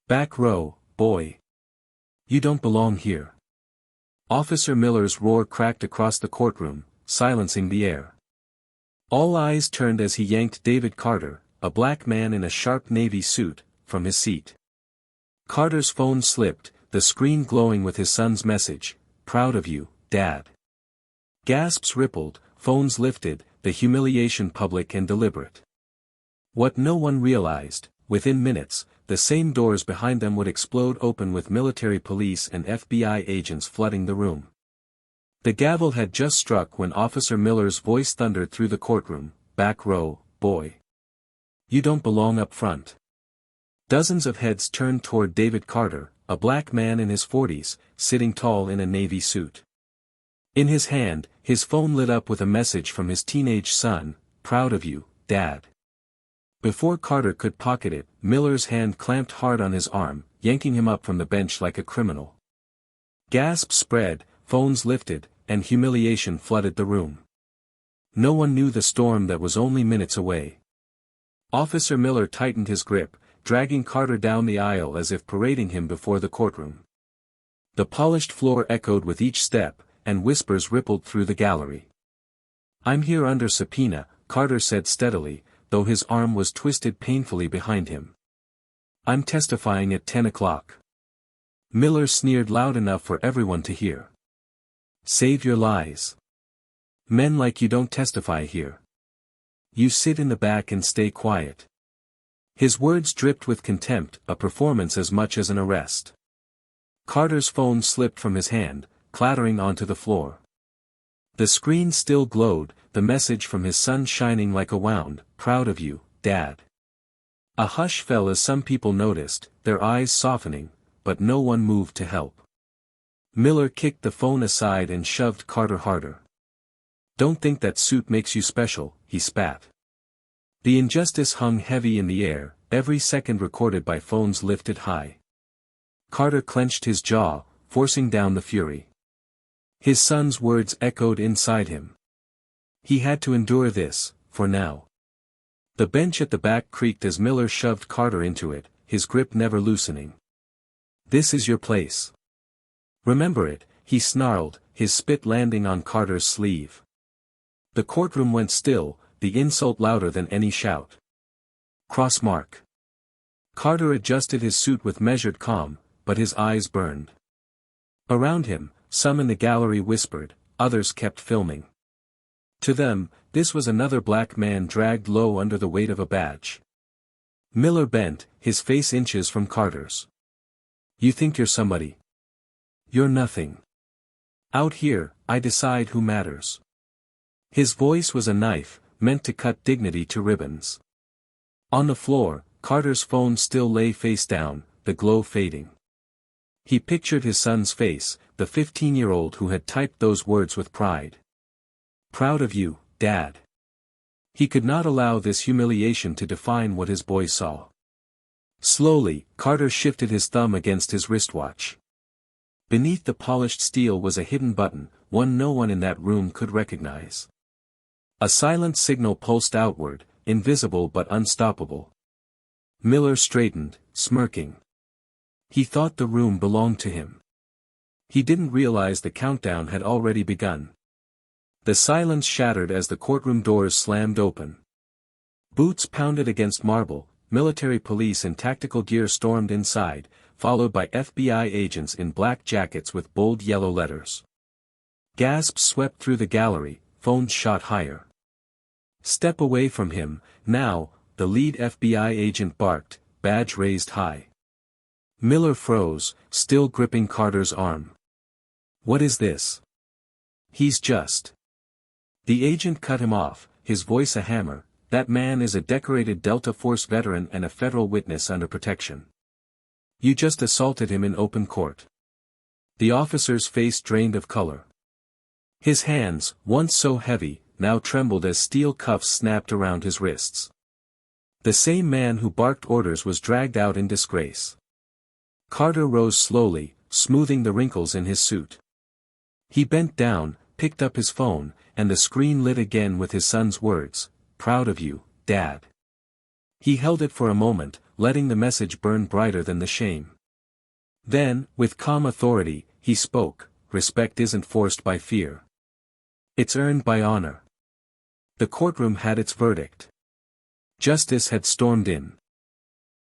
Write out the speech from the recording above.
Back row, boy. You don't belong here. Officer Miller's roar cracked across the courtroom, silencing the air. All eyes turned as he yanked David Carter, a black man in a sharp navy suit, from his seat. Carter's phone slipped, the screen glowing with his son's message, "Proud of you, Dad." Gasps rippled, phones lifted, the humiliation public and deliberate. What no one realized, within minutes, the same doors behind them would explode open with military police and FBI agents flooding the room. The gavel had just struck when Officer Miller's voice thundered through the courtroom, "Back row, boy. You don't belong up front." Dozens of heads turned toward David Carter, a black man in his 40s, sitting tall in a navy suit. In his hand, his phone lit up with a message from his teenage son, "Proud of you, Dad." Before Carter could pocket it, Miller's hand clamped hard on his arm, yanking him up from the bench like a criminal. Gasps spread, phones lifted, and humiliation flooded the room. No one knew the storm that was only minutes away. Officer Miller tightened his grip, dragging Carter down the aisle as if parading him before the courtroom. The polished floor echoed with each step, and whispers rippled through the gallery. "I'm here under subpoena," Carter said steadily, though his arm was twisted painfully behind him. "I'm testifying at 10 o'clock. Miller sneered loud enough for everyone to hear. "Save your lies. Men like you don't testify here. You sit in the back and stay quiet." His words dripped with contempt, a performance as much as an arrest. Carter's phone slipped from his hand, clattering onto the floor. The screen still glowed, the message from his son shining like a wound, "Proud of you, Dad." A hush fell as some people noticed, their eyes softening, but no one moved to help. Miller kicked the phone aside and shoved Carter harder. "Don't think that suit makes you special," he spat. The injustice hung heavy in the air, every second recorded by phones lifted high. Carter clenched his jaw, forcing down the fury. His son's words echoed inside him. He had to endure this, for now. The bench at the back creaked as Miller shoved Carter into it, his grip never loosening. "This is your place. Remember it," he snarled, his spit landing on Carter's sleeve. The courtroom went still, the insult louder than any shout. "Cross mark." Carter adjusted his suit with measured calm, but his eyes burned. Around him, some in the gallery whispered, others kept filming. To them, this was another black man dragged low under the weight of a badge. Miller bent, his face inches from Carter's. "You think you're somebody? You're nothing. Out here, I decide who matters." His voice was a knife, meant to cut dignity to ribbons. On the floor, Carter's phone still lay face down, the glow fading. He pictured his son's face, the 15-year-old who had typed those words with pride. "Proud of you, Dad." He could not allow this humiliation to define what his boy saw. Slowly, Carter shifted his thumb against his wristwatch. Beneath the polished steel was a hidden button, one no one in that room could recognize. A silent signal pulsed outward, invisible but unstoppable. Miller straightened, smirking. He thought the room belonged to him. He didn't realize the countdown had already begun. The silence shattered as the courtroom doors slammed open. Boots pounded against marble, military police in tactical gear stormed inside, followed by FBI agents in black jackets with bold yellow letters. Gasps swept through the gallery, phones shot higher. "Step away from him, now," the lead FBI agent barked, badge raised high. Miller froze, still gripping Carter's arm. "What is this?" "He's just..." The agent cut him off, his voice a hammer. "That man is a decorated Delta Force veteran and a federal witness under protection. You just assaulted him in open court." The officer's face drained of color. His hands, once so heavy, now trembled as steel cuffs snapped around his wrists. The same man who barked orders was dragged out in disgrace. Carter rose slowly, smoothing the wrinkles in his suit. He bent down, picked up his phone, and the screen lit again with his son's words, "Proud of you, Dad." He held it for a moment, letting the message burn brighter than the shame. Then, with calm authority, he spoke, "Respect isn't forced by fear. It's earned by honor." The courtroom had its verdict. Justice had stormed in.